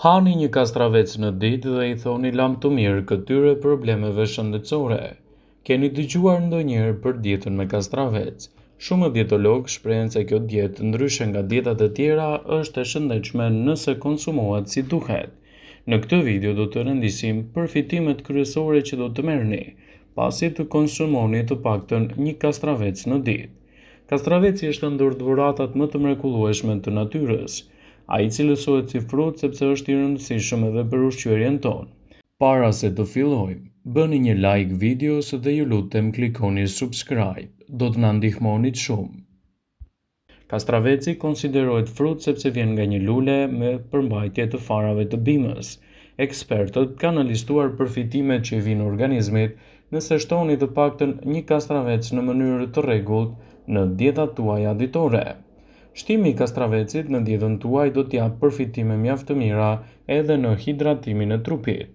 Hani një kastravec në ditë dhe i thoni lam të mirë këtyre problemeve shëndetësore. Keni dëgjuar ndonjëherë për dietën me kastravec? Shumë dietologë shprehen se kjo dietë, ndryshe nga dietat e tjera, është e shëndetshme nëse konsumohet si duhet. Në këtë video do të rëndisim përfitimet kryesore që do të merrni pasi të konsumoni të paktën një kastravec në ditë. Kastraveci është ndër dhuratat më të mrekullueshme të natyrës. Ai cilësohet si frut sepse është i rëndësishëm edhe për ushqyerjen tonë. Para se të fillojmë, bëni një like videos dhe ju lutem klikoni subscribe, do të na ndihmonit shumë. Kastraveci konsiderohet frut sepse vjen nga një lule me përmbajtje të farave të bimës. Ekspertët kanë listuar përfitimet që i vijnë organizmit nëse shtoni të paktën një kastravec në mënyrë të rregullt në dietat tuaja ditore. Shtimi i kastravecit në dietën tuaj do t'jap përfitime mjaft të mira edhe në hidratimin e trupit.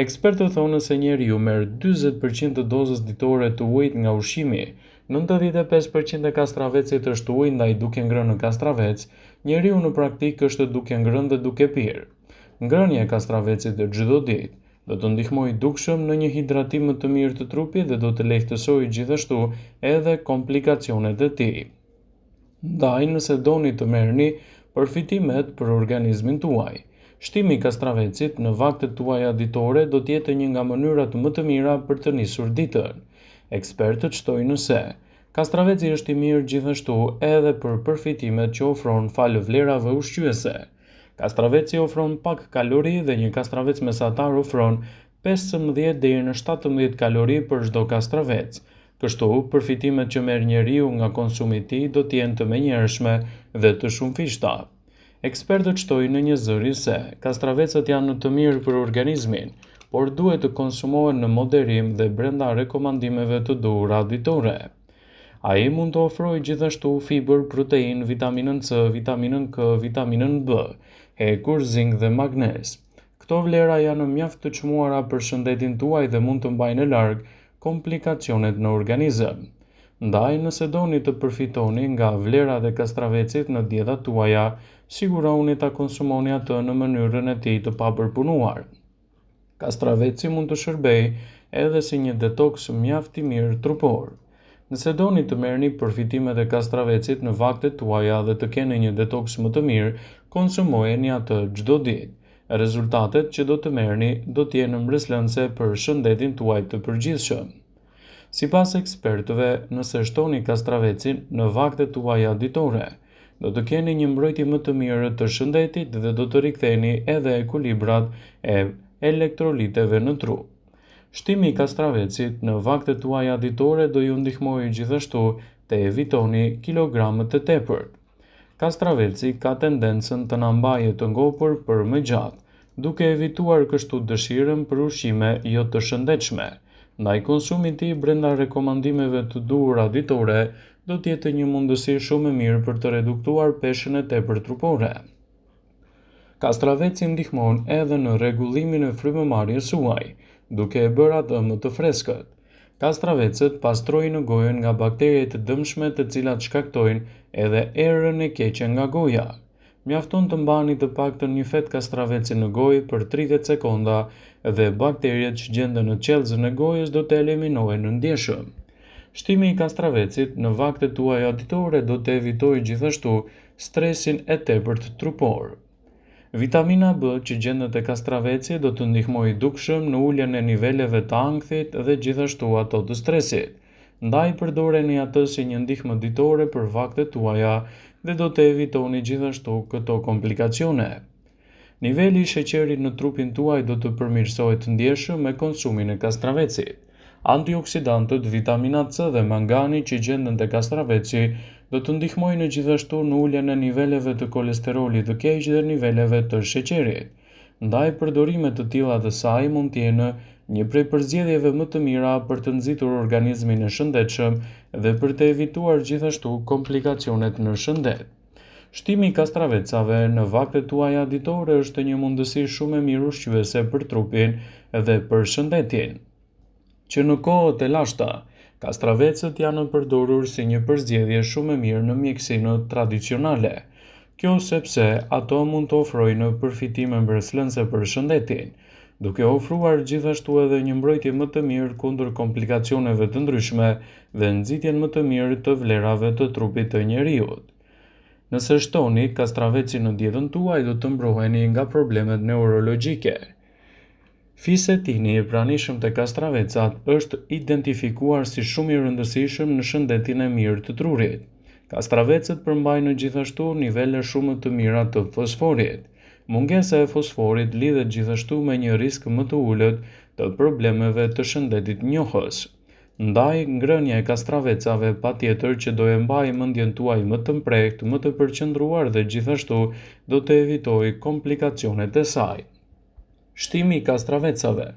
Ekspertët thonë se njeriu merr 40% të dozës ditore të ujit nga ushqimi. 95% e kastravecit është ujë, ndaj duke ngrënë kastravec, njeriu në praktikë është duke ngrënë dhe duke pirë. Ngrënia e kastravecit çdo ditë do të ndihmojë dukshëm në një hidratim më të mirë të trupit dhe do të lehtësojë gjithashtu edhe komplikacionet e tij. Ndaj nëse doni të merrni përfitimet për organizmin tuaj. Shtimi i kastravecit në vaktet tuaja ditore do të jetë një nga mënyrat më të mira për të nisur ditën. Ekspertët shtojnë se kastraveci është i mirë gjithashtu edhe për përfitimet që ofron falë vlerave ushqyese. Kastraveci ofron pak kalori dhe një kastravec mesatar ofron 15 deri në 17 kalori për çdo kastravec. Kështu, përfitimet që merr njeriu nga konsumi i tij do të jenë të menjëhershme dhe të shumëfishta. Ekspertët shtojnë në një zëri se kastravecët janë të mirë për organizmin, por duhet të konsumohen në moderim dhe brenda rekomandimeve të duhura ditore. Ai mund të ofrojë gjithashtu fibër, proteinë, vitaminën C, vitaminën K, vitaminën B, hekur, zink dhe magnez. Këto vlera janë mjaft të çmuara për shëndetin tuaj dhe mund të mbajnë larg komplikacionet në organizëm. Ndaj, nëse doni të përfitoni nga vlerat e kastravecit në dietat tuaja, siguroni ta konsumoni atë në mënyrën e tij të papërpunuar. Kastraveci mund të shërbejë edhe si një detoks mjaft i mirë trupor. Nëse doni të merrni përfitimet e kastravecit në vaktet tuaja dhe të keni një detoks më të mirë, konsumojeni atë çdo ditë. Rezultatet që do të merrni do të jenë mbreslënse për shëndetin tuaj të përgjithshëm. Sipas ekspertëve, nëse shtoni kastravecin në vaktet tuaja ditore, do të keni një mbrojtje më të mirë të shëndetit dhe do të riktheni edhe ekuilibrat e elektroliteve në trup. Shtimi i kastravecit në vaktet tuaja ditore do ju ndihmojë gjithashtu të evitoni kilogramet e tepërt. Kastraveci ka tendencën të na mbajë të ngopur për më gjatë, duke evituar kështu dëshirën për ushqime jo të shëndetshme. Ndaj konsumi i tij brenda rekomandimeve të duhura ditore do të jetë një mundësi shumë e mirë për të reduktuar peshën e tepërt trupore. Kastraveci ndihmon edhe në rregullimin e frymëmarrjes suaj, duke e bërë atë më të freskët. Kastravecët pastrojnë gojën nga bakteriet të dëmshme të cilat shkaktojnë edhe erën e keqe nga goja. Mjafton të mbani të paktën një fet kastraveci në gojë për 30 sekonda dhe bakteriet që gjenden në qelzën e gojës do të eliminohen në ndjeshëm. Shtimi i kastravecit në vaktet tuaja ditore do të evitojë gjithashtu stresin e tepërt trupor. Vitamina B që gjendet te kastraveci do të ndihmojë dukshëm në uljen e niveleve të ankthit dhe gjithashtu ato të stresit. Ndaj përdoreni atë si një ndihmë ditore për vaktet tuaja dhe do të evitoni gjithashtu këto komplikacione. Niveli i sheqerit në trupin tuaj do të përmirësohet ndjeshëm me konsumin e kastravecit. Antioksidantët, vitamina C dhe mangani që gjenden te kastraveci do të ndihmojnë gjithashtu në uljen e niveleve të kolesterolit të keq dhe niveleve të sheqerit. Ndaj përdorimet të tilla të saj mund të jenë një prej përzgjedhjeve më të mira për të nxitur organizmin e shëndetshëm dhe për të evituar gjithashtu komplikacionet në shëndet. Shtimi i kastravecave në vaktet tuaja ditore është një mundësi shumë e mirë ushqyese për trupin dhe për shëndetin. Që në kohët e lashta, kastravecët janë përdorur si një përzgjedhje shumë e mirë në mjekësinë tradicionale. Kjo sepse ato mund të ofrojnë përfitime mbretërëse për shëndetin, duke ofruar gjithashtu edhe një mbrojtje më të mirë kundër komplikacioneve të ndryshme dhe nxitjen më të mirë të vlerave të trupit të njeriut. Nëse shtoni kastraveci në dietën tuaj, do të mbroheni nga problemet neurologjike. Fisetini i pranishëm te kastravecat është identifikuar si shumë i rëndësishëm në shëndetin e mirë të trurit. Kastravecët përmbajnë gjithashtu nivele shumë të mira të fosforit. Mungesa e fosforit lidhet gjithashtu me një risk më të ulët të problemeve të shëndetit njohës. Ndaj, ngrënia e kastravecave patjetër që do e mbajë mendjen tuaj më të mprehtë, më të përqendruar dhe gjithashtu do të evitojë komplikacionet e saj. Shtimi i kastravecave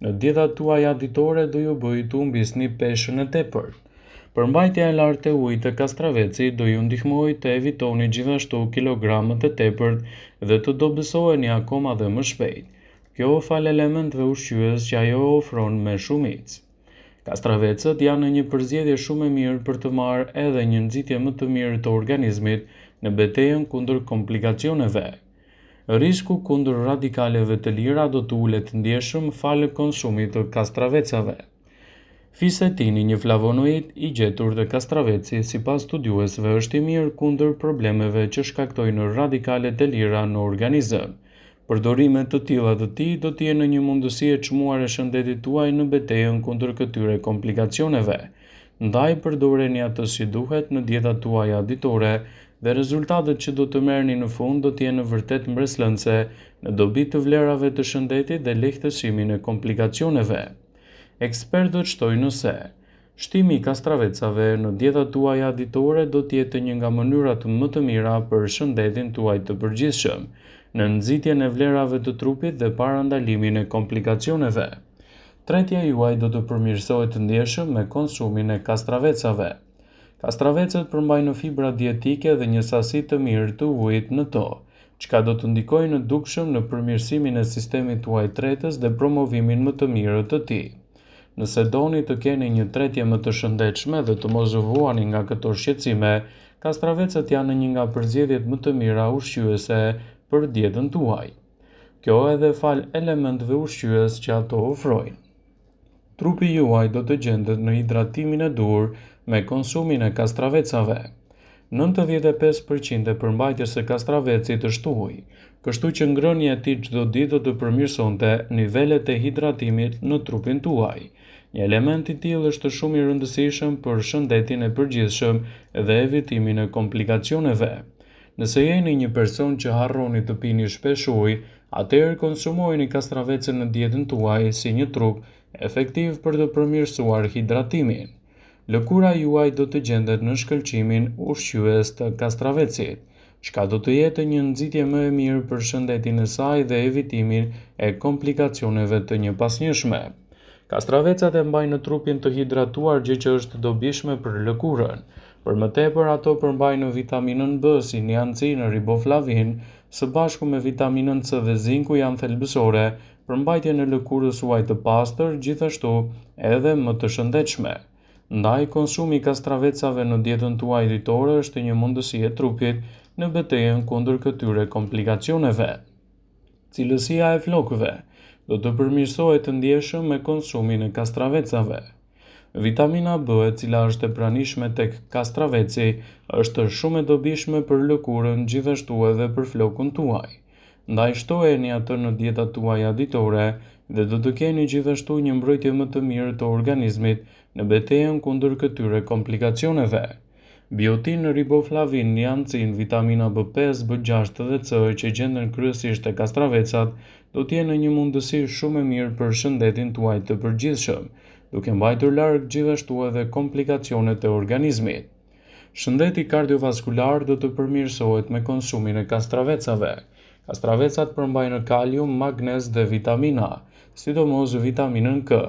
në dietat tuaja ditore do ju bëjë të humbisni peshën e tepërt. Përmbajtja e lartë e ujit të kastravecit do ju ndihmojë të evitoni gjithashtu kilogramat e tepërt dhe të dobësoheni akoma dhe më shpejt. Kjo fal elementeve ushqyes që ajo ofron me shumicë. Kastravecët janë një përzgjedhje shumë e mirë për të marrë edhe një nxitje më të mirë të organizmit në betejën kundër komplikacioneve. Risku kundër radikaleve të lira do të ulet ndjeshëm falë konsumit të kastravecave. Fisetini, një flavonoid i gjetur te kastraveci, sipas studiuesve është i mirë kundër problemeve që shkaktojnë radikalet e lira në organizëm. Përdorimet të tilla të tij do të jenë një mundësi e çmuar e shëndetit tuaj në betejën kundër këtyre komplikacioneve. Ndaj përdoreni atë si duhet në dietat tuaja ditore dhe rezultatet që do të merrni në fund do të jenë vërtet mbreslënse në dobi të vlerave të shëndetit dhe lehtësimin e komplikacioneve. Ekspertët shtojnë se shtimi i kastravecave në dietat tuaja ditore do të jetë një nga mënyrat më të mira për shëndetin tuaj të përgjithshëm, në nxitjen e vlerave të trupit dhe parandalimin e komplikacioneve. Tretja juaj do të përmirësohet ndjeshëm me konsumin e kastravecave. Kastravecët përmbajnë fibra dietike dhe një sasi të mirë të ujit në to, çka do të ndikojë në dukshëm në përmirësimin e sistemit tuaj tretës dhe promovimin më të mirë të tij. Nëse doni të keni një tretje më të shëndetshme dhe të mos u vuani nga këto shqetësime, kastravecët janë një nga përzgjedhjet më të mira ushqyese për dietën tuaj. Kjo edhe fal elementeve ushqyes që ato ofrojnë. Trupi juaj do të gjendet në hidratimin e dur me konsumin e kastravecave. 95% e përmbajtjes së kastravecit është ujë, kështu që ngrënia e tij çdo ditë do të përmirësonte nivelet e hidratimit në trupin tuaj. Një element i tillë është shumë i rëndësishëm për shëndetin e përgjithshëm dhe evitimin e komplikacioneve. Nëse jeni një person që harroni të pini shpesh ujë, atëherë konsumojeni kastravecën në dietën tuaj si një trup efektiv për të përmirësuar hidratimin. Lëkura juaj do të gjendet në shkëlqimin ushqyes të kastravecit, çka do të jetë një nxitje më e mirë për shëndetin e saj dhe evitimin e komplikacioneve të njëpasnjëshme. Kastravecat e mbajnë trupin të hidratuar, gjë që është dobishme për lëkurën. Për më tepër, ato përmbajnë vitaminën B si niacin, riboflavin, së bashku me vitaminën C dhe zinku janë thelbësore për mbajtjen e lëkurës suaj të pastër, gjithashtu edhe më të shëndetshme. Ndaj, konsumi i kastravecave në dietën tuaj ditore është një mundësi e trupit në betejën kundër këtyre komplikacioneve. Cilësia e flokëve do të përmirësohet ndjeshëm me konsumin e kastravecave. Vitamina B, e cila është e pranishme tek kastraveci, është shumë e dobishme për lëkurën, gjithashtu edhe për flokun tuaj. Ndaj shtojeni atë në dietat tuaja ditore dhe do të keni gjithashtu një mbrojtje më të mirë të organizmit në betejën kundër këtyre komplikacioneve. Biotin, riboflavin, niacin, vitamina B5, B6 dhe C që gjenden kryesisht te kastravecat do të jenë një mundësi shumë e mirë për shëndetin tuaj të përgjithshëm, duke mbajtur larg gjithashtu edhe komplikacionet e organizmit. Shëndeti kardiovaskular do të përmirësohet me konsumin e kastravecave. Kastravecat përmbajnë kalium, magnez dhe vitamina A, sidomos vitaminën K.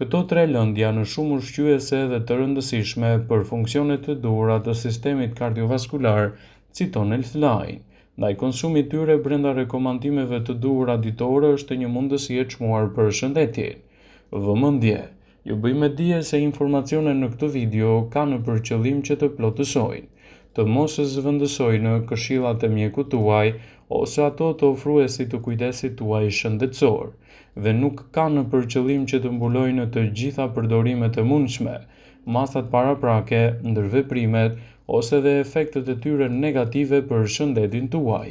Këto tre lëndë janë shumë ushqyese dhe të rëndësishme për funksionet e duhura të sistemit kardiovaskular, citon Healthline. Ndaj konsumi tyre brenda rekomandimeve të duhura ditore është një mundësi e çmuar për shëndetin. Vëmendje, ju bëjmë dije se informacionet në këtë video kanë për qëllim që të plotësojnë. të mos e zëvendësojë në këshillat e mjekut tuaj ose ato të ofruesit të kujdesit tuaj shëndetësor, dhe nuk kanë për qëllim që të mbulojnë të gjitha përdorimet e mundshme, masat paraprake, ndërveprimet ose dhe efektet e tyre negative për shëndetin tuaj.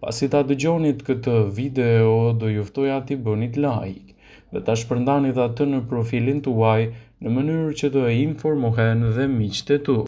Pasi ta dëgjonit këtë video, do ju ftoja t'i bënit like dhe ta shpërndanit atë në profilin tuaj në mënyrë që të informohen dhe miqtë e tu.